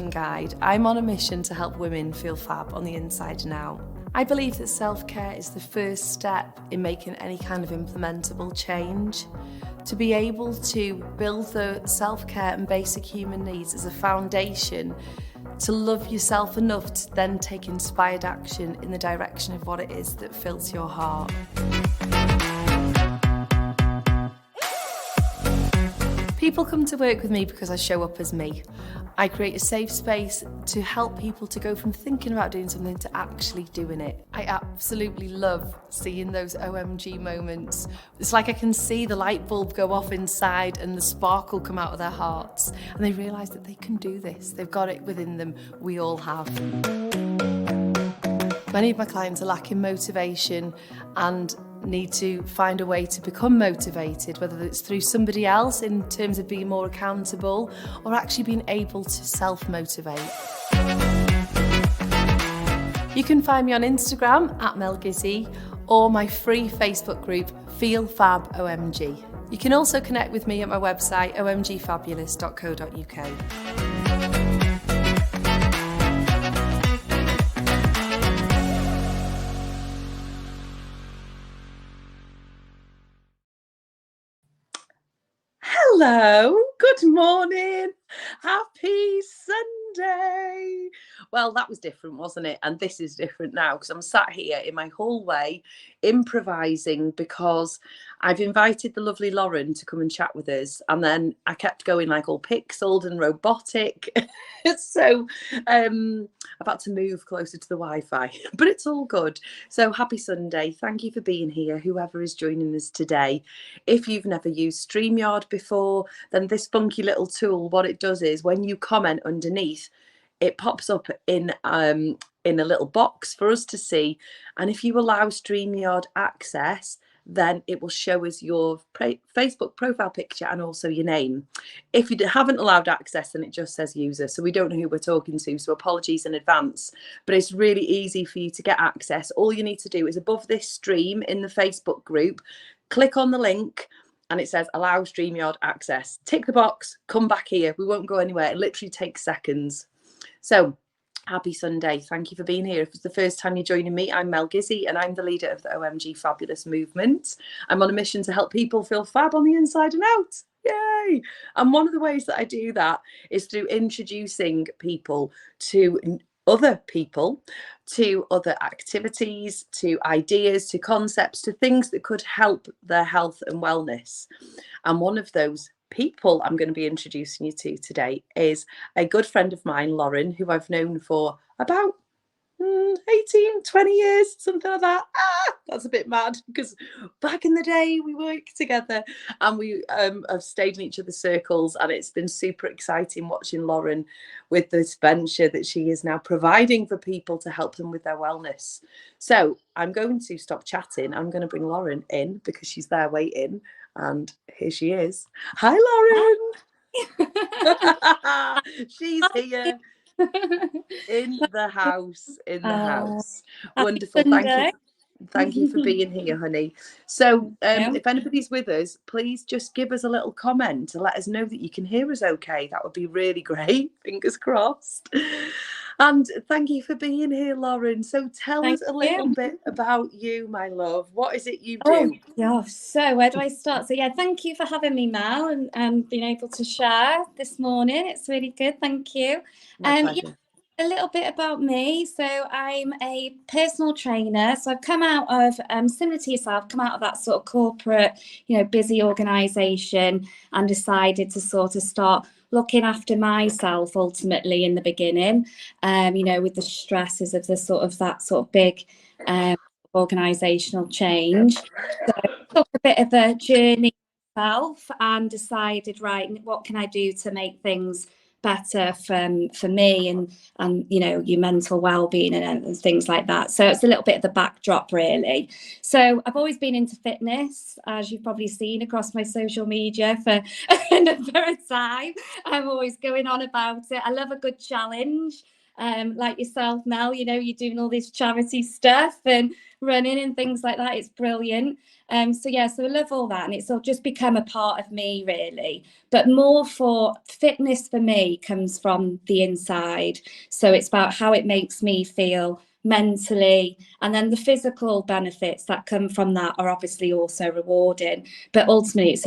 motivation guide, I'm on a mission to help women feel fab on the inside and out. I believe that self-care is the first step in making any kind of implementable change. To be able to build the self-care and basic human needs as a foundation to love yourself enough to then take inspired action in the direction of what it is that fills your heart. People come to work with me because I show up as me. I create a safe space to help people to go from thinking about doing something to actually doing it. I absolutely love seeing those OMG moments. It's like I can see the light bulb go off inside and the sparkle come out of their hearts, and they realise that they can do this. They've got it within them. We all have. Many of my clients are lacking motivation and need to find a way to become motivated, whether it's through somebody else in terms of being more accountable or actually being able to self-motivate. You can find me on Instagram @MelGizzy or my free Facebook group Feel Fab OMG. You can also connect with me at my website omgfabulous.co.uk. Hello, good morning, happy Sunday. Well, that was different, wasn't it? And this is different now because I'm sat here in my hallway improvising because I've invited the lovely Lauren to come and chat with us, and then I kept going like all pixeled and robotic. So I've had to move closer to the Wi-Fi, but it's all good. So happy Sunday. Thank you for being here, whoever is joining us today. If you've never used StreamYard before, then this funky little tool, what it does is when you comment underneath, it pops up in a little box for us to see. And if you allow StreamYard access, then it will show us your Facebook profile picture and also your name. If you haven't allowed access, then it just says user, so we don't know who we're talking to, so apologies in advance. But it's really easy for you to get access. All you need to do is above this stream in the Facebook group, click on the link and it says allow StreamYard access. Tick the box, come back here. We won't go anywhere. It literally takes seconds. So happy Sunday. Thank you for being here. If it's the first time you're joining me, I'm Mel Gizzy and I'm the leader of the OMG Fabulous movement. I'm on a mission to help people feel fab on the inside and out. Yay! And one of the ways that I do that is through introducing people to other people, to other activities, to ideas, to concepts, to things that could help their health and wellness. And one of those people I'm going to be introducing you to today is a good friend of mine, Lauren, who I've known for about 18, 20 years, something like that. That's a bit mad because back in the day we worked together and we have stayed in each other's circles, and it's been super exciting watching Lauren with this venture that she is now providing for people to help them with their wellness. So I'm going to stop chatting. I'm going to bring Lauren in because she's there waiting, and here she is. Hi, Lauren. She's here. In the house. Wonderful. Thank you for being here, honey. So if anybody's with us, please just give us a little comment to let us know that you can hear us okay. That would be really great. Fingers crossed. And thank you for being here, Lauren. So tell us a little bit about you, my love. What is it you do? Oh, gosh. So where do I start? So yeah, thank you for having me, Mel, and being able to share this morning. It's really good. Thank you. My pleasure. A little bit about me. So I'm a personal trainer. So I've come out of, similar to yourself, come out of that sort of corporate, busy organisation, and decided to sort of start looking after myself ultimately in the beginning, with the stresses of that sort of big organisational change. So I took a bit of a journey myself and decided, right, what can I do to make things better for me and your mental well-being and things like that. So it's a little bit of the backdrop, really. So I've always been into fitness, as you've probably seen across my social media for a time. I'm always going on about it. I love a good challenge. like yourself, Mel. You know, you're doing all this charity stuff and running and things like that. It's brilliant. So yeah, so I love all that, and it's all just become a part of me, really. But more for fitness for me comes from the inside. So it's about how it makes me feel mentally, and then the physical benefits that come from that are obviously also rewarding, but ultimately it's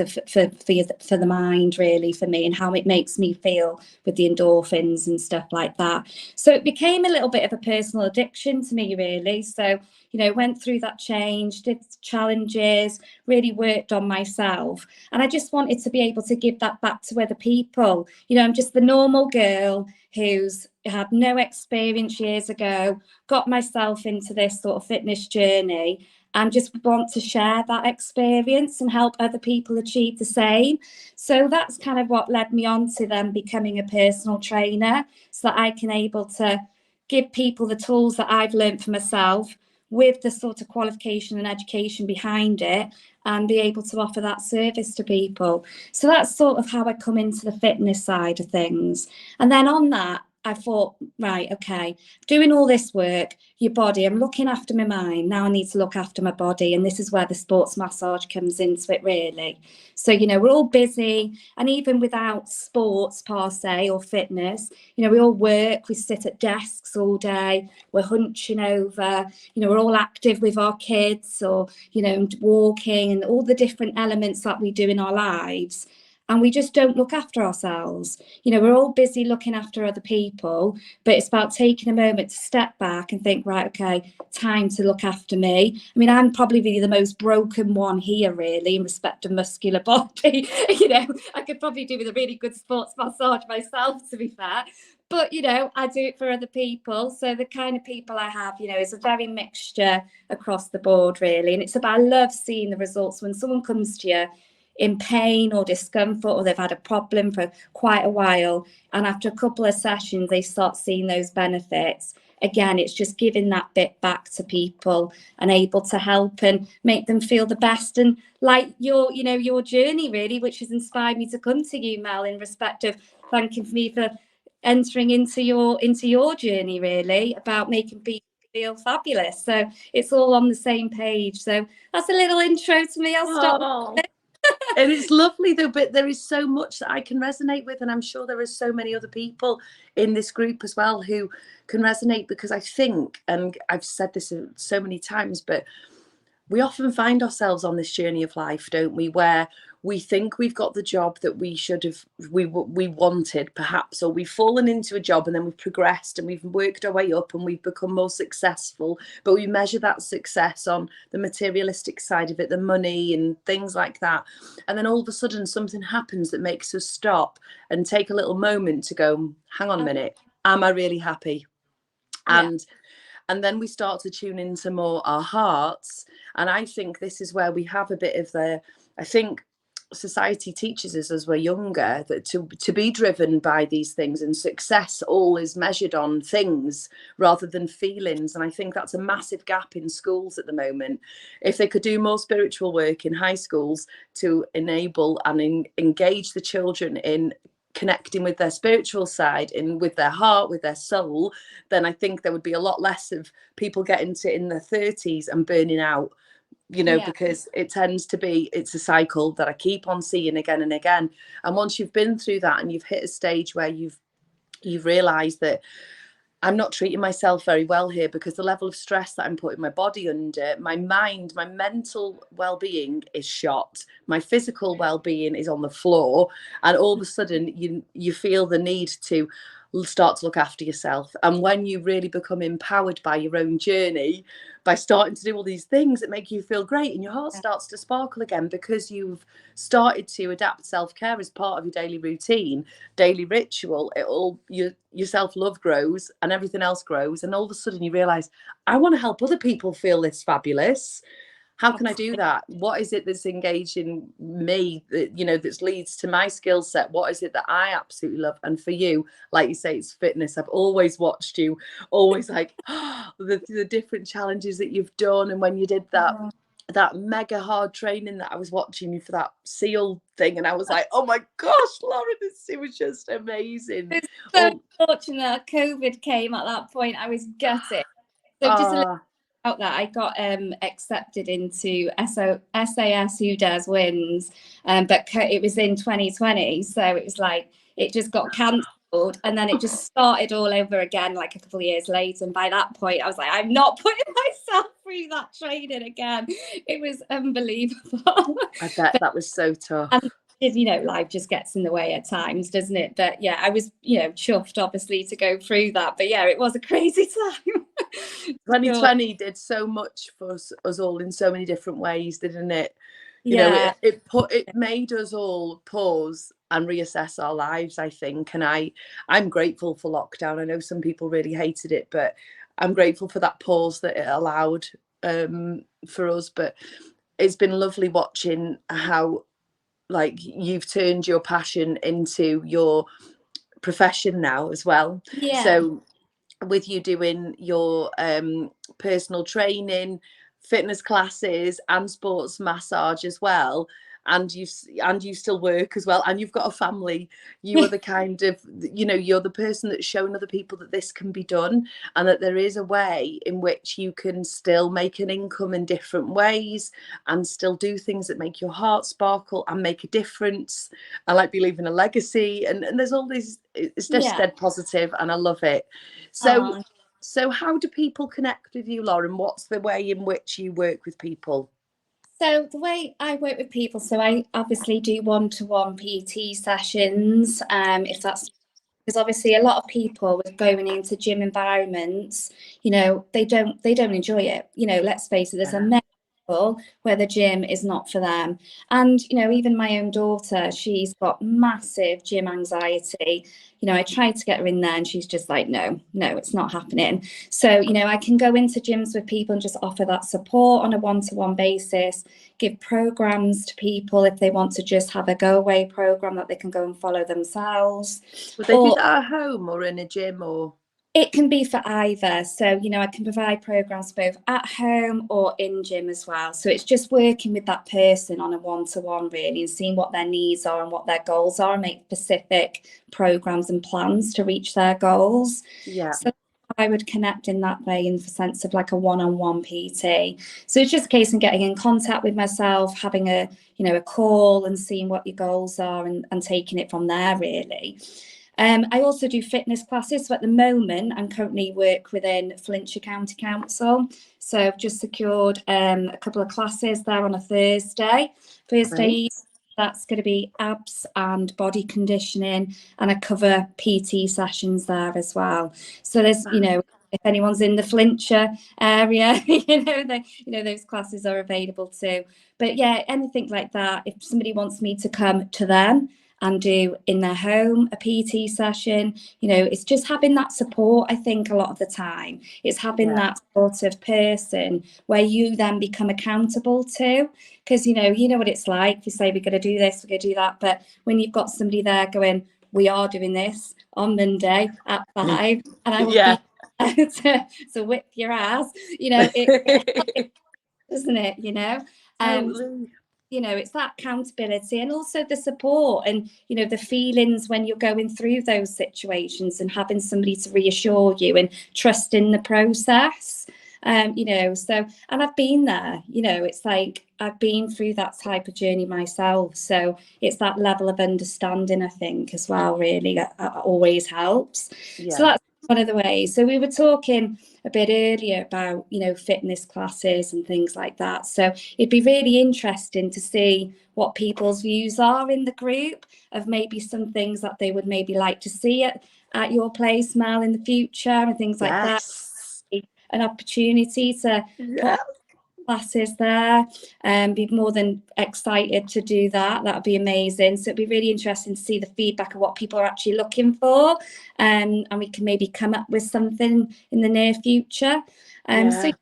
for the mind, really, for me, and how it makes me feel with the endorphins and stuff like that. So it became a little bit of a personal addiction to me, really. So, you know, went through that change, did challenges, really worked on myself, and I just wanted to be able to give that back to other people. You know, I'm just the normal girl who's had no experience years ago, got myself into this sort of fitness journey, and just want to share that experience and help other people achieve the same. So that's kind of what led me on to then becoming a personal trainer, so that I can able to give people the tools that I've learned for myself with the sort of qualification and education behind it, and be able to offer that service to people. So that's sort of how I come into the fitness side of things. And then on that, I thought, right, okay, doing all this work, your body, I'm looking after my mind. Now I need to look after my body. And this is where the sports massage comes into it, really. So, you know, we're all busy. And even without sports per se or fitness, you know, we all work, we sit at desks all day, we're hunching over, you know, we're all active with our kids, or, you know, walking and all the different elements that we do in our lives. And we just don't look after ourselves. You know, we're all busy looking after other people, but it's about taking a moment to step back and think, right, okay, time to look after me. I mean, I'm probably the most broken one here, really, in respect of muscular body. You know, I could probably do with a really good sports massage myself, to be fair. But, you know, I do it for other people. So the kind of people I have, you know, is a very mixture across the board, really. And it's about, I love seeing the results when someone comes to you in pain or discomfort, or they've had a problem for quite a while, and after a couple of sessions they start seeing those benefits. Again, it's just giving that bit back to people and able to help and make them feel the best. And like your, you know, your journey, really, which has inspired me to come to you, Mel, in respect of thanking me for entering into your journey, really, about making people feel fabulous. So it's all on the same page. So that's a little intro to me. I'll stop. And it's lovely though, but there is so much that I can resonate with, and I'm sure there are so many other people in this group as well who can resonate, because I think, and I've said this so many times, but we often find ourselves on this journey of life, don't we, where we think we've got the job that we should have, we wanted perhaps, or we've fallen into a job and then we've progressed and we've worked our way up and we've become more successful, but we measure that success on the materialistic side of it, the money and things like that. And then all of a sudden something happens that makes us stop and take a little moment to go, hang on a minute, am I really happy? And then we start to tune into more our hearts. And I think this is where we have a bit of I think society teaches us as we're younger that to be driven by these things, and success all is measured on things rather than feelings. And I think that's a massive gap in schools at the moment. If they could do more spiritual work in high schools to enable and engage the children in connecting with their spiritual side and with their heart, with their soul, then I think there would be a lot less of people getting to in their 30s and burning out, you know, because it tends to be, it's a cycle that I keep on seeing again and again. And once you've been through that and you've hit a stage where you've realized that I'm not treating myself very well here, because the level of stress that I'm putting my body under, my mind, my mental well-being is shot, my physical well-being is on the floor, and all of a sudden you feel the need to start to look after yourself. And when you really become empowered by your own journey, by starting to do all these things that make you feel great, and your heart starts to sparkle again, because you've started to adapt self-care as part of your daily routine, daily ritual, it all, your self-love grows and everything else grows. And all of a sudden you realize, I want to help other people feel this fabulous. How can I do that? What is it that's engaging me, that, you know, that leads to my skill set? What is it that I absolutely love? And for you, like you say, it's fitness. I've always watched you, always like the different challenges that you've done. And when you did that that mega hard training that I was watching you for that SEAL thing, and I was like, oh my gosh, Lauren, it was just amazing. It's so fortunate COVID came at that point. I was gutted. So just a little about that, I got accepted into SAS Who Dares Wins, but it was in 2020, so it was like it just got cancelled, and then it just started all over again like a couple of years later. And by that point, I was like, I'm not putting myself through that training again. It was unbelievable. I bet that was so tough. And you know, life just gets in the way at times, doesn't it? But yeah, I was, you know, chuffed obviously to go through that. But yeah, it was a crazy time. 2020 did so much for us all in so many different ways, didn't it? You Yeah. know, it made us all pause and reassess our lives, I think. And I'm grateful for lockdown. I know some people really hated it, but I'm grateful for that pause that it allowed for us. But it's been lovely watching how, like, you've turned your passion into your profession now as well. Yeah. So with you doing your personal training, fitness classes, and sports massage as well, and you still work as well, and you've got a family, you are the kind of, you know, you're the person that's shown other people that this can be done, and that there is a way in which you can still make an income in different ways and still do things that make your heart sparkle and make a difference, and like be leaving a legacy, and there's all these, it's just dead positive, and I love it. So how do people connect with you, Lauren? What's the way in which you work with people? So the way I work with people, so I obviously do one-to-one PT sessions, if that's, because obviously a lot of people with going into gym environments, you know, they don't enjoy it. You know, let's face it, there's a many people where the gym is not for them. And, you know, even my own daughter, she's got massive gym anxiety. You know, I tried to get her in there and she's just like, no, it's not happening. So, you know, I can go into gyms with people and just offer that support on a one-to-one basis, give programs to people if they want to just have a go-away program that they can go and follow themselves. Would they do that at home or in a gym, or? It can be for either. So, you know, I can provide programs both at home or in gym as well. So it's just working with that person on a one-to-one really, and seeing what their needs are and what their goals are, and make specific programs and plans to reach their goals. Yeah. So I would connect in that way, in the sense of like a one-on-one PT. So it's just a case of getting in contact with myself, having a call and seeing what your goals are, and taking it from there really. I also do fitness classes. So at the moment, I'm currently work within Flintshire County Council. So I've just secured a couple of classes there on a Thursday. Right. That's going to be abs and body conditioning, and I cover PT sessions there as well. So there's, you know, if anyone's in the Flintshire area, those classes are available too. But yeah, anything like that, if somebody wants me to come to them and do in their home a PT session, you know, it's just having that support. I think a lot of the time it's having that sort of person where you then become accountable to, because you know what it's like. You say we're going to do this, we're going to do that, but when you've got somebody there going, we are doing this on Monday at 5, and I will be to whip your ass, you know, it doesn't it, you know? Totally. You know, it's that accountability, and also the support, and you know, the feelings when you're going through those situations, and having somebody to reassure you and trust in the process. You know, so, and I've been there, you know, it's like I've been through that type of journey myself, so it's that level of understanding, I think, as well, really, that always helps. So that's one of the ways. So we were talking a bit earlier about, you know, fitness classes and things like that, so it'd be really interesting to see what people's views are in the group of maybe some things that they would maybe like to see at your place, Mel, in the future, and things like that. An opportunity to put classes there, and be more than excited to do that. That would be amazing. So it'd be really interesting to see the feedback of what people are actually looking for, and we can maybe come up with something in the near future. So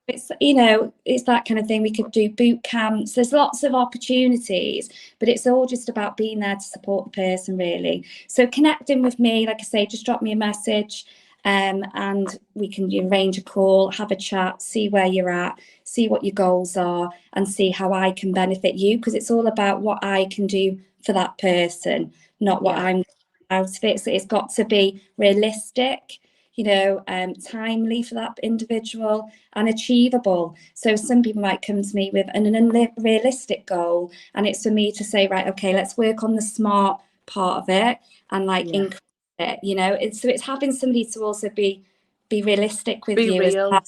it's, you know, it's that kind of thing. We could do boot camps. There's lots of opportunities, but it's all just about being there to support the person, really. So connecting with me, like I say, just drop me a message. and we can arrange a call, have a chat, see where you're at, see what your goals are, and see how I can benefit you, because it's all about what I can do for that person, not what I'm out of it. So it's got to be realistic, timely for that individual, and achievable. So some people might come to me with an unrealistic goal, and it's for me to say, right, okay, let's work on the smart part of it and increase it. So it's having somebody to also be realistic with you real. as well.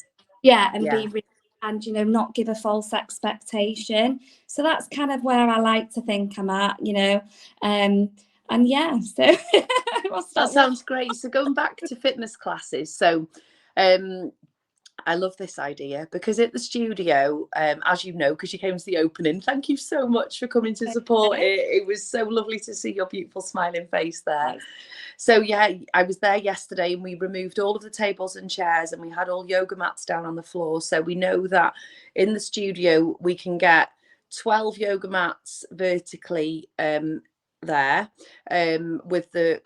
And be real, and not give a false expectation. So that's kind of where I like to think I'm at, and yeah, so that sounds great. So going back to fitness classes, so I love this idea, because at the studio, as you know, because you came to the opening, thank you so much for coming to support it. It was so lovely to see your beautiful smiling face there. Nice. So yeah, I was there yesterday, and we removed all of the tables and chairs, and we had all yoga mats down on the floor. So we know that in the studio we can get 12 yoga mats vertically there, with the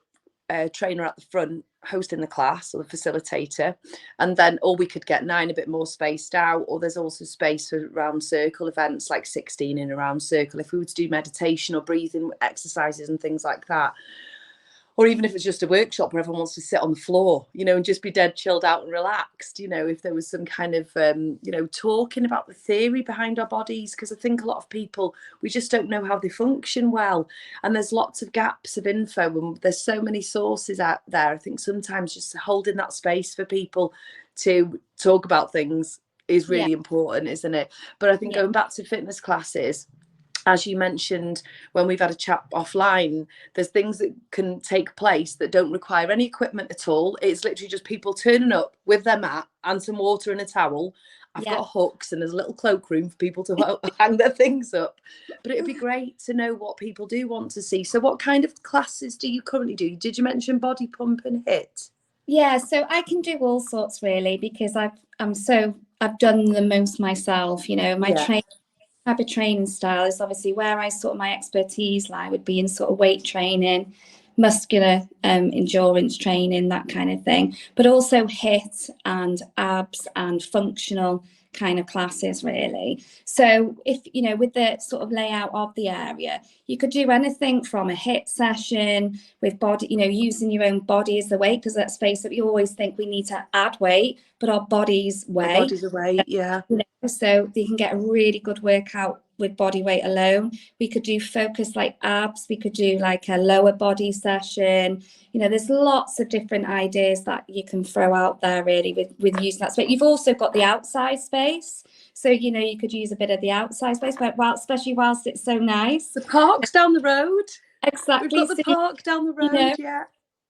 trainer at the front hosting the class, or the facilitator, and then or we could get 9 a bit more spaced out, or there's also space for round circle events, like 16 in a round circle, if we were to do meditation or breathing exercises and things like that. Or even if it's just a workshop where everyone wants to sit on the floor, and just be dead chilled out and relaxed, if there was some kind of, talking about the theory behind our bodies, because I think a lot of people, we just don't know how they function well. And there's lots of gaps of info, and there's so many sources out there. I think sometimes just holding that space for people to talk about things is really important, isn't it? But I think going back to fitness classes, as you mentioned when we've had a chat offline, there's things that can take place that don't require any equipment at all. It's literally just people turning up with their mat and some water and a towel. I've got hooks, and there's a little cloakroom for people to hang their things up. But it'd be great to know what people do want to see. So what kind of classes do you currently do? Did you mention body pump and HIIT? Yeah, so I can do all sorts, really, because I've done the most myself. My type of training style is obviously where I sort of my expertise lie would be in sort of weight training, muscular endurance training, that kind of thing, but also HIIT and abs and functional kind of classes, really. So if with the sort of layout of the area, you could do anything from a HIIT session with body, using your own body as the weight, because let's face it, we always think we need to add weight, but our body's weight. Our body's a weight, yeah. So you can get a really good workout with body weight alone. We could do focus like abs. We could do like a lower body session. There's lots of different ideas that you can throw out there, really, with using that space. You've also got the outside space. So, you could use a bit of the outside space, but especially whilst it's so nice. The park's down the road. Exactly. We've got the park down the road,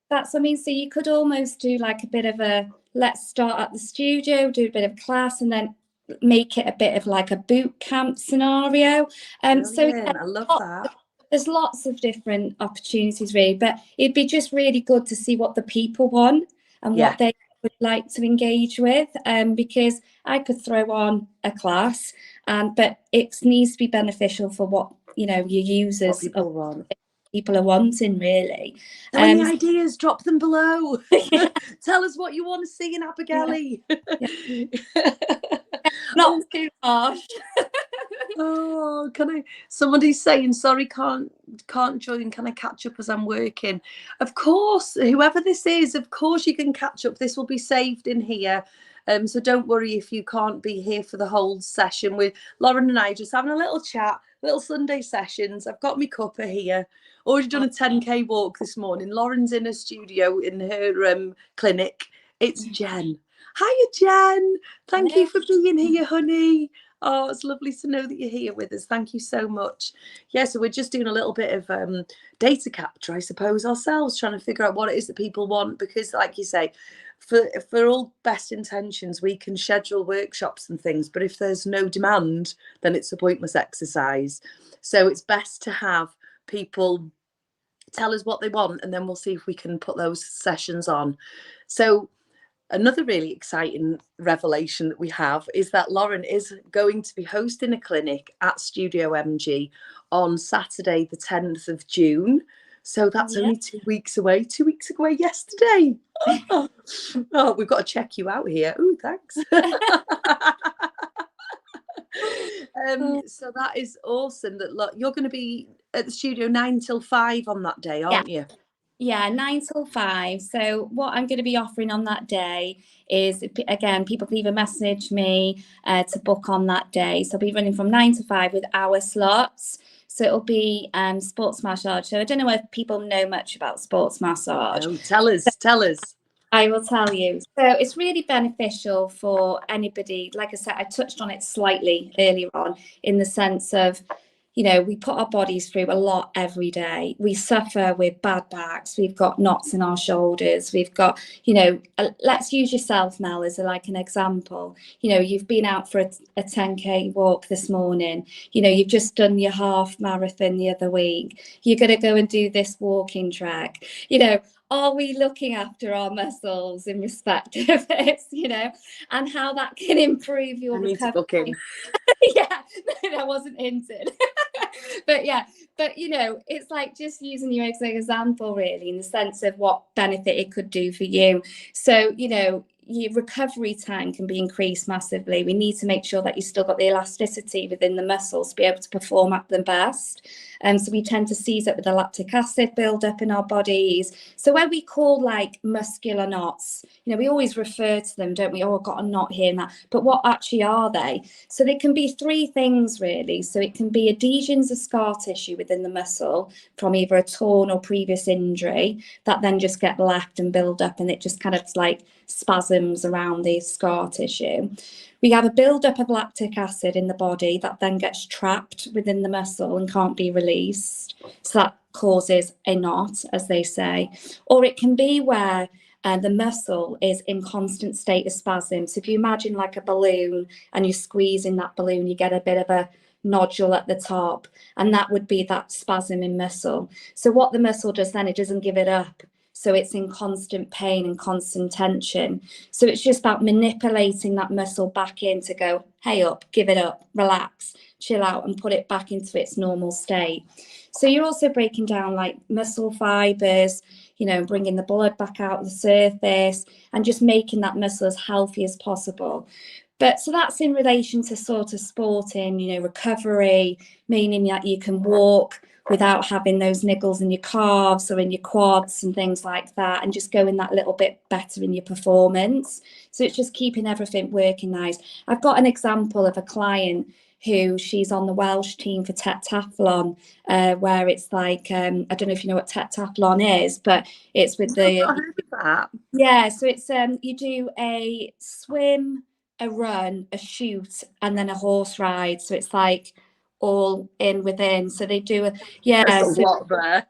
That's what I mean. So you could almost do like a bit of a, let's start at the studio, do a bit of class, and then make it a bit of like a boot camp scenario. So I love that. There's lots of different opportunities, really, but it'd be just really good to see what the people want and what they would like to engage with, because I could throw on a class, but it needs to be beneficial for what your users, what people want. People are wanting, really. So any ideas, drop them below. Tell us what you want to see in Abigail. Not too harsh. Oh, somebody's saying sorry, can't join, can I catch up as I'm working? Of course, whoever this is, of course you can catch up. This will be saved in here. So don't worry if you can't be here for the whole session. With Lauren and I just having a little chat, little Sunday sessions. I've got my cuppa here. Already done a 10k walk this morning. Lauren's in her studio in her clinic. It's Jen. Hiya, Jen. Thank you for being here, honey. Oh, it's lovely to know that you're here with us. Thank you so much. Yeah, so we're just doing a little bit of data capture, I suppose, ourselves, trying to figure out what it is that people want, because like you say, for all best intentions, we can schedule workshops and things, but if there's no demand, then it's a pointless exercise. So it's best to have people tell us what they want, and then we'll see if we can put those sessions on. So another really exciting revelation that we have is that Lauren is going to be hosting a clinic at StudiOMG on Saturday, the 10th of June. So that's only 2 weeks away. 2 weeks away yesterday. Oh, we've got to check you out here. Oh, thanks. So that is awesome. That look, you're going to be at the studio 9 till 5 on that day, aren't you? Yeah, 9 till 5. So what I'm going to be offering on that day is, again, people can either message me to book on that day. So I'll be running from 9 to 5 with hour slots. So it'll be sports massage. So I don't know if people know much about sports massage. No, tell us. I will tell you. So it's really beneficial for anybody. Like I said, I touched on it slightly earlier on, in the sense of, you know, we put our bodies through a lot every day. We suffer with bad backs. We've got knots in our shoulders. We've got, you know, let's use yourself, Mel, as like an example. You know, you've been out for a 10K walk this morning. You know, you've just done your half marathon the other week. You're going to go and do this walking track. You know, are we looking after our muscles in respect of it, you know, and how that can improve your recovery? Yeah, that wasn't hinted. but you know, it's like just using you as an example, really, in the sense of what benefit it could do for you. So, you know, your recovery time can be increased massively. We need to make sure that you've still got the elasticity within the muscles to be able to perform at the best. So we tend to seize up with the lactic acid build up in our bodies. So when we call like muscular knots, you know, we always refer to them, don't we? Oh, I've got a knot here and that. But what actually are they? So they can be three things, really. So it can be adhesions of scar tissue within the muscle from either a torn or previous injury that then just get left and build up, and it just kind of like spasms around the scar tissue. We have a buildup of lactic acid in the body that then gets trapped within the muscle and can't be released. So that causes a knot, as they say. Or it can be where the muscle is in constant state of spasm. So if you imagine like a balloon and you squeeze in that balloon, you get a bit of a nodule at the top, and that would be that spasm in muscle. So what the muscle does then, it doesn't give it up. So it's in constant pain and constant tension. So it's just about manipulating that muscle back in to go, hey up, give it up, relax, chill out, and put it back into its normal state. So you're also breaking down like muscle fibers, you know, bringing the blood back out of the surface and just making that muscle as healthy as possible. But so that's in relation to sort of sporting, you know, recovery, meaning that you can walk without having those niggles in your calves or in your quads and things like that, and just going that little bit better in your performance. So it's just keeping everything working nice. I've got an example of a client who she's on the Welsh team for Tettathlon, where it's like, I don't know if you know what Tettathlon is, but it's with the... I've heard of that. Yeah, so it's you do a swim, a run, a shoot, and then a horse ride. So it's like all in within. So they do There's a lot there.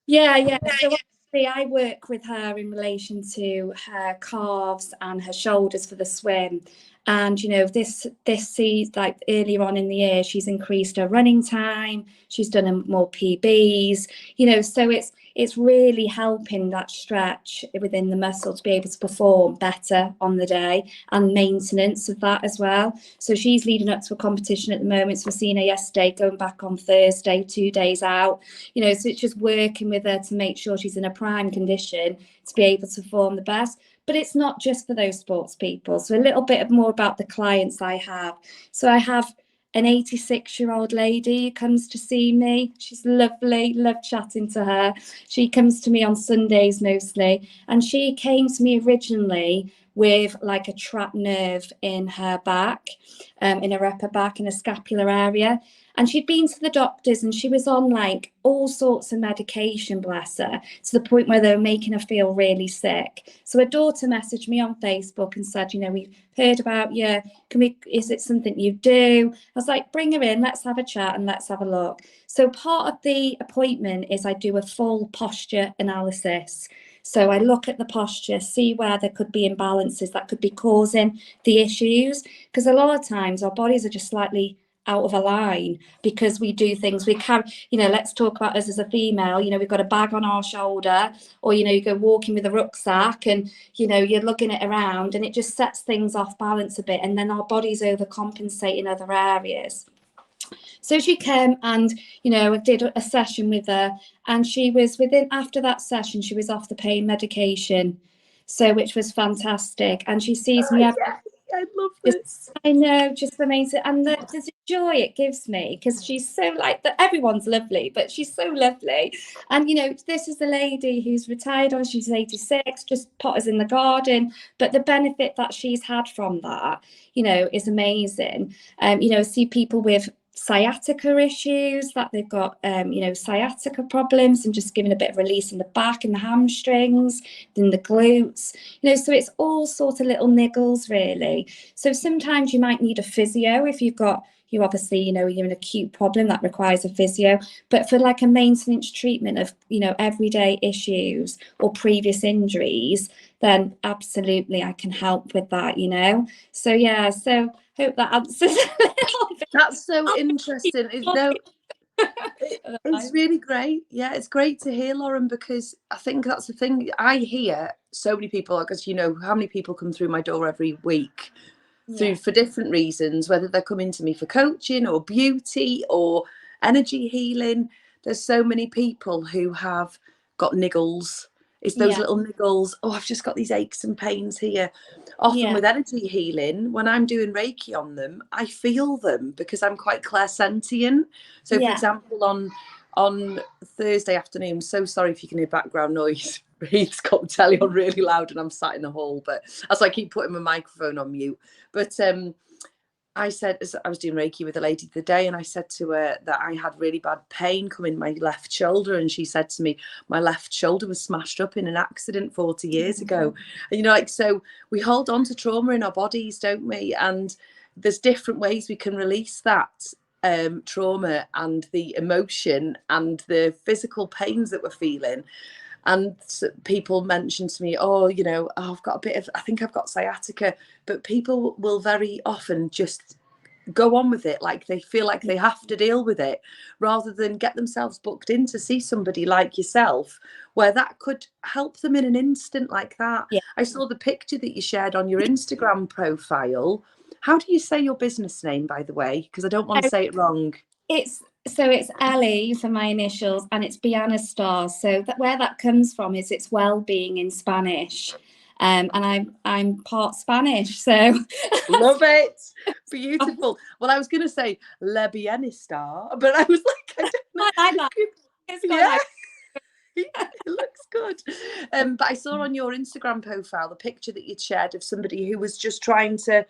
Yeah. So obviously I work with her in relation to her calves and her shoulders for the swim. And, you know, this season, like earlier on in the year, she's increased her running time. She's done more PBs, you know, so it's really helping that stretch within the muscle to be able to perform better on the day, and maintenance of that as well. So she's leading up to a competition at the moment. So we're seeing her yesterday, going back on Thursday, 2 days out, you know, so it's just working with her to make sure she's in a prime condition to be able to perform the best. But it's not just for those sports people. So a little bit more about the clients I have. So I have an 86-year-old lady who comes to see me. She's lovely, love chatting to her. She comes to me on Sundays mostly, and she came to me originally with like a trapped nerve in her back, in her upper back, in a scapular area. And she'd been to the doctors and she was on like all sorts of medication, bless her, to the point where they were making her feel really sick. So her daughter messaged me on Facebook and said, you know, we've heard about you. Is it something you do? I was like, bring her in, let's have a chat and let's have a look. So part of the appointment is I do a full posture analysis. So I look at the posture, see where there could be imbalances that could be causing the issues. Because a lot of times our bodies are just slightly out of a line because we do things, we carry, you know, let's talk about us as a female, you know, we've got a bag on our shoulder, or, you know, you go walking with a rucksack and, you know, you're lugging it around and it just sets things off balance a bit, and then our bodies overcompensate in other areas. So she came and, you know, I did a session with her, and she was after that session, she was off the pain medication. So, which was fantastic. And she sees me every. I love this. I know, just amazing. And there's a joy it gives me, because she's so like that. Everyone's lovely, but she's so lovely. And, you know, this is a lady who's retired on, she's 86, just potters in the garden. But the benefit that she's had from that, you know, is amazing. You know, see people with sciatica issues, that they've got, you know, sciatica problems, and just giving a bit of release in the back and the hamstrings, then the glutes, you know, so it's all sort of little niggles really. So sometimes you might need a physio if you obviously, you know, you're an acute problem that requires a physio, but for like a maintenance treatment of, you know, everyday issues or previous injuries, then absolutely I can help with that, you know. So yeah, so hope that answers a little bit. That's so interesting. It's really great. Yeah, it's great to hear, Lauren, because I think that's the thing. I hear so many people, because you know how many people come through my door every week for different reasons, whether they're coming to me for coaching or beauty or energy healing. There's so many people who have got niggles. It's those little niggles. Oh, I've just got these aches and pains here. Often with energy healing, when I'm doing Reiki on them, I feel them because I'm quite clairsentient. So, for example, on Thursday afternoon, so sorry if you can hear background noise. He's got the telly on really loud, and I'm sat in the hall, but that's why I keep putting my microphone on mute. But I said, as I was doing Reiki with a lady the other day, and I said to her that I had really bad pain coming my left shoulder, and she said to me, my left shoulder was smashed up in an accident 40 years ago. And, you know, like, so we hold on to trauma in our bodies, don't we? And there's different ways we can release that trauma and the emotion and the physical pains that we're feeling. And people mention to me, oh, you know, I've got a bit of, I think I've got sciatica, but people will very often just go on with it, like they feel like they have to deal with it, rather than get themselves booked in to see somebody like yourself, where that could help them in an instant like that. I saw the picture that you shared on your Instagram profile. How do you say your business name, by the way? Because I don't want to say it wrong. It's Ellie for my initials, and it's Bienestar. So where that comes from is it's well-being in Spanish, and I'm part Spanish. So love it, beautiful. Well, I was going to say Le Bienestar, but I was like, I don't know. I like that. It looks good. But I saw on your Instagram profile the picture that you'd shared of somebody who was just trying to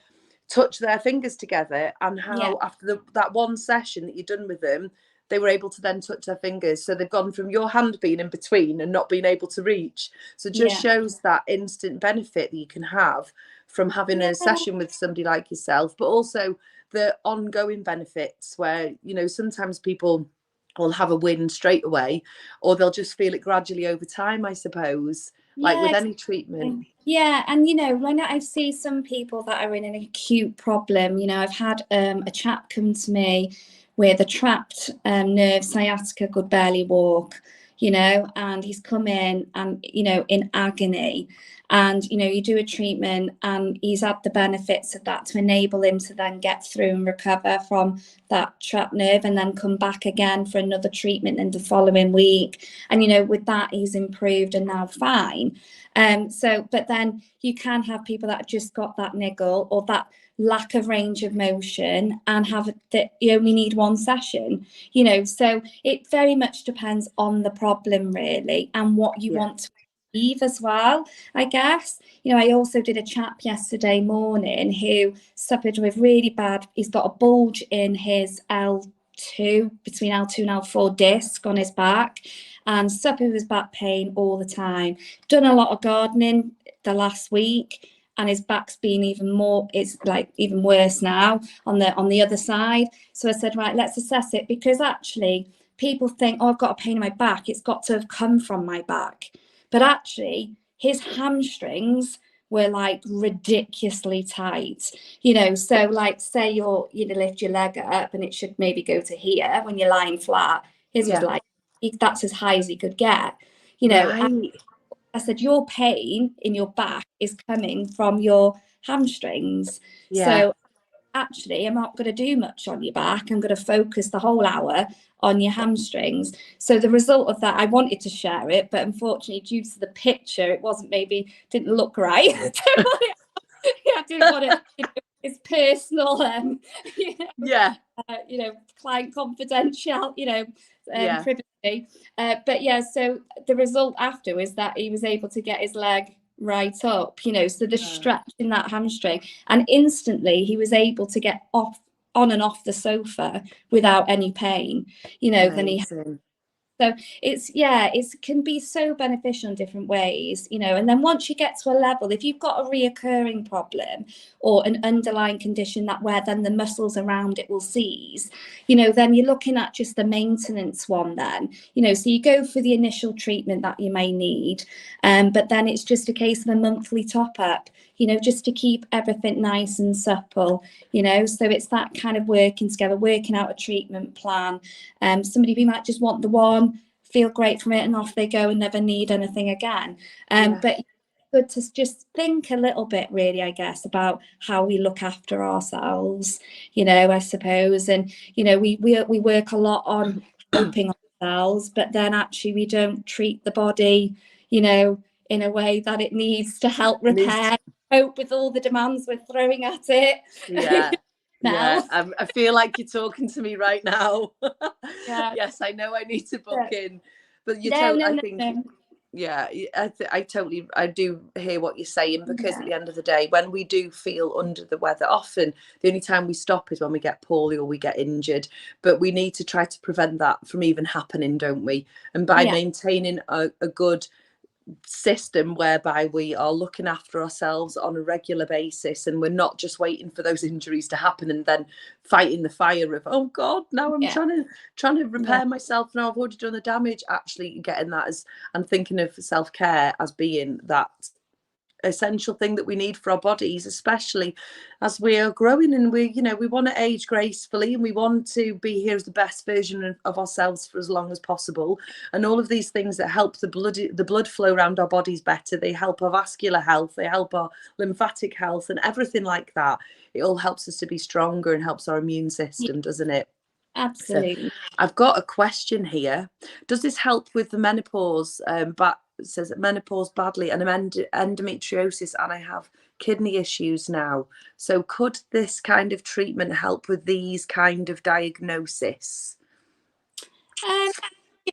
touch their fingers together, and how after that one session that you'd done with them, they were able to then touch their fingers. So they've gone from your hand being in between and not being able to reach. So it just shows that instant benefit that you can have from having a session with somebody like yourself, but also the ongoing benefits where, you know, sometimes people will have a win straight away, or they'll just feel it gradually over time, I suppose, like with any treatment. Yeah, and you know, when I see some people that are in an acute problem, you know, I've had a chap come to me with a trapped nerve, sciatica, could barely walk, you know, and he's come in and, you know, in agony. And, you know, you do a treatment and he's had the benefits of that to enable him to then get through and recover from that trapped nerve, and then come back again for another treatment in the following week. And, you know, with that, he's improved and now fine. So, but then you can have people that just got that niggle or that lack of range of motion and have that you only need one session, you know. So it very much depends on the problem really, and what you want to achieve as well, I guess. You know, I also did a chap yesterday morning who suffered with really bad, he's got a bulge in his L2, between L2 and L4 disc on his back, and suffered with back pain all the time. Done a lot of gardening the last week, and his back's been even more, it's like even worse now on the other side. So I said, right, let's assess it, because actually people think, oh, I've got a pain in my back, it's got to have come from my back. But actually his hamstrings were like ridiculously tight, you know. So like, say you lift your leg up and it should maybe go to here when you're lying flat. His was like, that's as high as he could get, you know. I said, your pain in your back is coming from your hamstrings. So actually, I'm not going to do much on your back. I'm going to focus the whole hour on your hamstrings. So the result of that, I wanted to share it, but unfortunately, due to the picture, it didn't look right. I didn't want to, it's personal, Yeah. Client confidential, Yeah. privacy. But yeah, so the result after was that he was able to get his leg right up, so the stretch in that hamstring, and instantly he was able to get on and off the sofa without any pain, than he. So it can be so beneficial in different ways, and then once you get to a level, if you've got a reoccurring problem or an underlying condition where then the muscles around it will seize, then you're looking at just the maintenance one then, so you go for the initial treatment that you may need, but then it's just a case of a monthly top up, just to keep everything nice and supple, so it's that kind of working together, working out a treatment plan. Somebody who might just want the one, feel great from it, and off they go and never need anything again. But it's good to just think a little bit, really, I guess, about how we look after ourselves, I suppose. And, we work a lot on helping ourselves, but then actually we don't treat the body, in a way that it needs to help repair, cope with all the demands we're throwing at it. Yeah. Now. Yeah, I feel like you're talking to me right now. Yeah. Yes, I know I need to book in, but No. yeah, I do hear what you're saying, because at the end of the day, when we do feel under the weather, often the only time we stop is when we get poorly or we get injured, but we need to try to prevent that from even happening, don't we? And by maintaining a good system whereby we are looking after ourselves on a regular basis, and we're not just waiting for those injuries to happen and then fighting the fire of, oh God, now I'm trying to repair myself, now I've already done the damage. Actually getting that as, and thinking of self-care as being that essential thing that we need for our bodies, especially as we are growing, and we want to age gracefully, and we want to be here as the best version of ourselves for as long as possible. And all of these things that help the blood flow around our bodies better, they help our vascular health, they help our lymphatic health, and everything like that. It all helps us to be stronger and helps our immune system, doesn't it? Absolutely. So I've got a question here. Does this help with the menopause? But it says menopause badly, and I'm endometriosis, and I have kidney issues now. So could this kind of treatment help with these kind of diagnosis?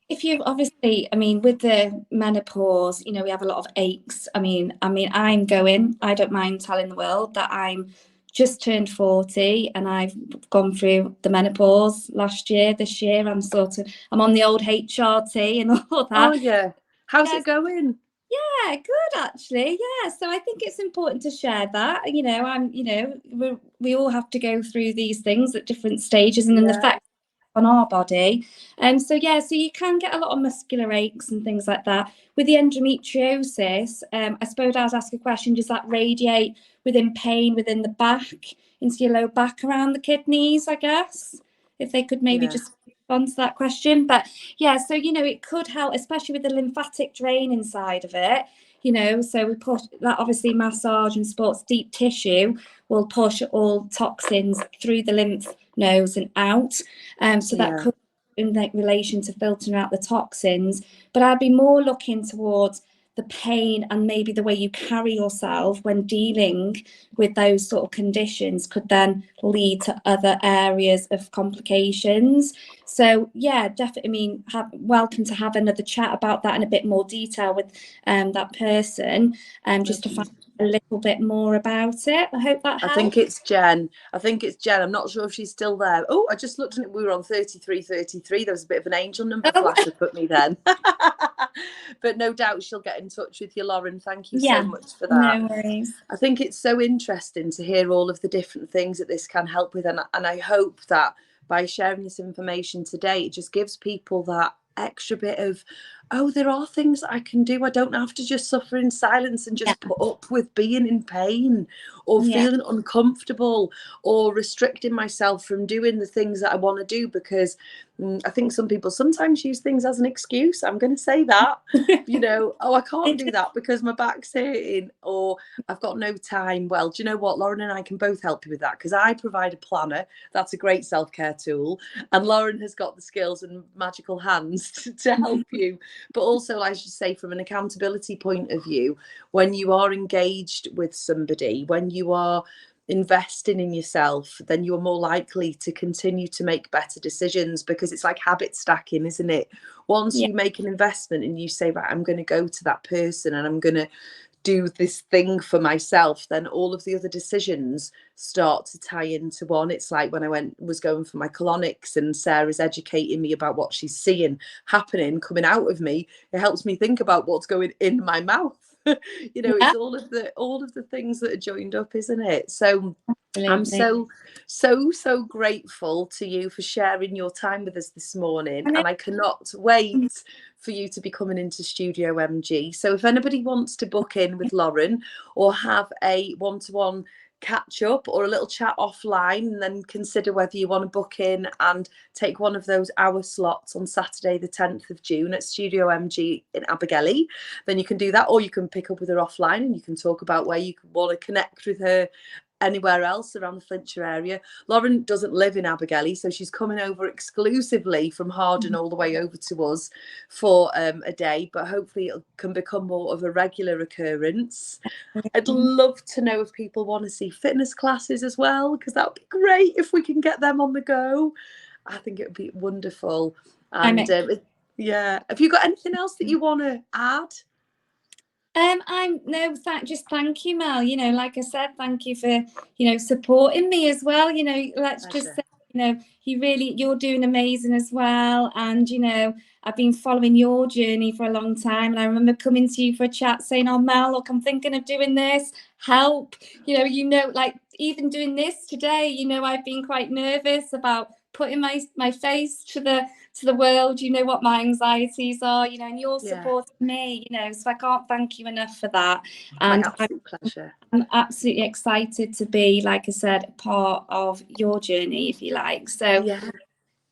If you obviously, with the menopause, we have a lot of aches. I don't mind telling the world that I'm just turned 40 and I've gone through the menopause this year. I'm on the old HRT and all that. Oh yeah. How's it going? Yeah, good actually. Yeah, so I think it's important to share that. We all have to go through these things at different stages, and then the effect on our body. So you can get a lot of muscular aches and things like that. With the endometriosis, I suppose I'd ask a question: does that radiate within pain within the back, into your low back around the kidneys? I guess if they could maybe just respond to that question. But so it could help, especially with the lymphatic drain inside of it. So we push that, obviously massage and sports deep tissue will push all toxins through the lymph nodes and out. So that could in relation to filtering out the toxins. But I'd be more looking towards the pain, and maybe the way you carry yourself when dealing with those sort of conditions could then lead to other areas of complications. So definitely, welcome to have another chat about that in a bit more detail with that person, just to find a little bit more about it. I hope that helps. I think it's Jen. I'm not sure if she's still there. Oh, I just looked and we were on 3333. There was a bit of an angel number flash up at me then. But no doubt she'll get in touch with you, Lauren. Thank you so much for that. No worries. I think it's so interesting to hear all of the different things that this can help with, and I hope that by sharing this information today, it just gives people that extra bit of oh, there are things I can do. I don't have to just suffer in silence and just put up with being in pain or feeling uncomfortable or restricting myself from doing the things that I want to do, because I think some people sometimes use things as an excuse. I'm going to say that, you know, oh, I can't do that because my back's hurting or I've got no time. Well, do you know what? Lauren and I can both help you with that, because I provide a planner. That's a great self-care tool. And Lauren has got the skills and magical hands to help you. But also, I should say, from an accountability point of view, when you are engaged with somebody, when you are investing in yourself, then you're more likely to continue to make better decisions, because it's like habit stacking, isn't it? Once you make an investment and you say, right, I'm going to go to that person and I'm going to do this thing for myself, then all of the other decisions start to tie into one. It's like when I was going for my colonics and Sarah's educating me about what she's seeing happening coming out of me. It helps me think about what's going in my mouth. You know, it's all of the things that are joined up, isn't it? So I'm so grateful to you for sharing your time with us this morning, and I cannot wait for you to be coming into StudiOMG. So if anybody wants to book in with Lauren or have a one-to-one catch up or a little chat offline, and then consider whether you want to book in and take one of those hour slots on Saturday the 10th of June at StudiOMG in Abergele, then you can do that, or you can pick up with her offline and you can talk about where you want to connect with her anywhere else around the Flintshire area. Lauren doesn't live in Abergele, so she's coming over exclusively from Harden all the way over to us for a day, but hopefully it can become more of a regular occurrence. I'd love to know if people want to see fitness classes as well, because that would be great if we can get them on the go. I think it would be wonderful. And yeah, have you got anything else that you want to add? Just thank you, Mel. You know, like I said, thank you for, you know, supporting me as well. You know, let's just say, you know, you're doing amazing as well. And, you know, I've been following your journey for a long time. And I remember coming to you for a chat saying, oh, Mel, look, I'm thinking of doing this. Help. You know, like even doing this today, you know, I've been quite nervous about putting my face to the world. You know what my anxieties are, you know, and you're supporting me, you know, so I can't thank you enough for that. And my absolute pleasure. I'm absolutely excited to be, like I said, part of your journey, if you like. So thank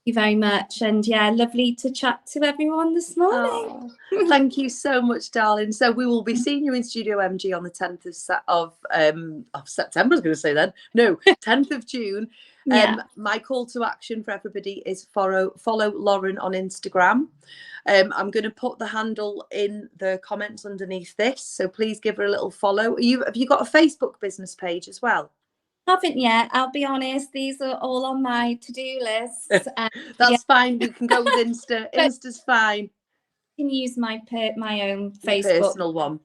you very much. And yeah, lovely to chat to everyone this morning. Oh, thank you so much, darling. So we will be seeing you in StudiOMG on the 10th of September, I was going to say then. No, 10th of June. My call to action for everybody is follow Lauren on Instagram. I'm going to put the handle in the comments underneath this, so please give her a little follow. Have you got a Facebook business page as well? Haven't yet, I'll be honest. These are all on my to-do list. That's fine. We can go with Insta. Insta's fine. You can use my own Facebook personal one.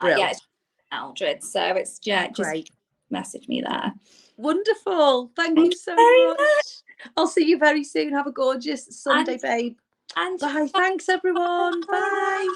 Yeah, it's Eldred. So it's just message me there. Wonderful. Thank you so much. I'll see you very soon. Have a gorgeous Sunday, babe. Bye. Thanks, everyone. Bye.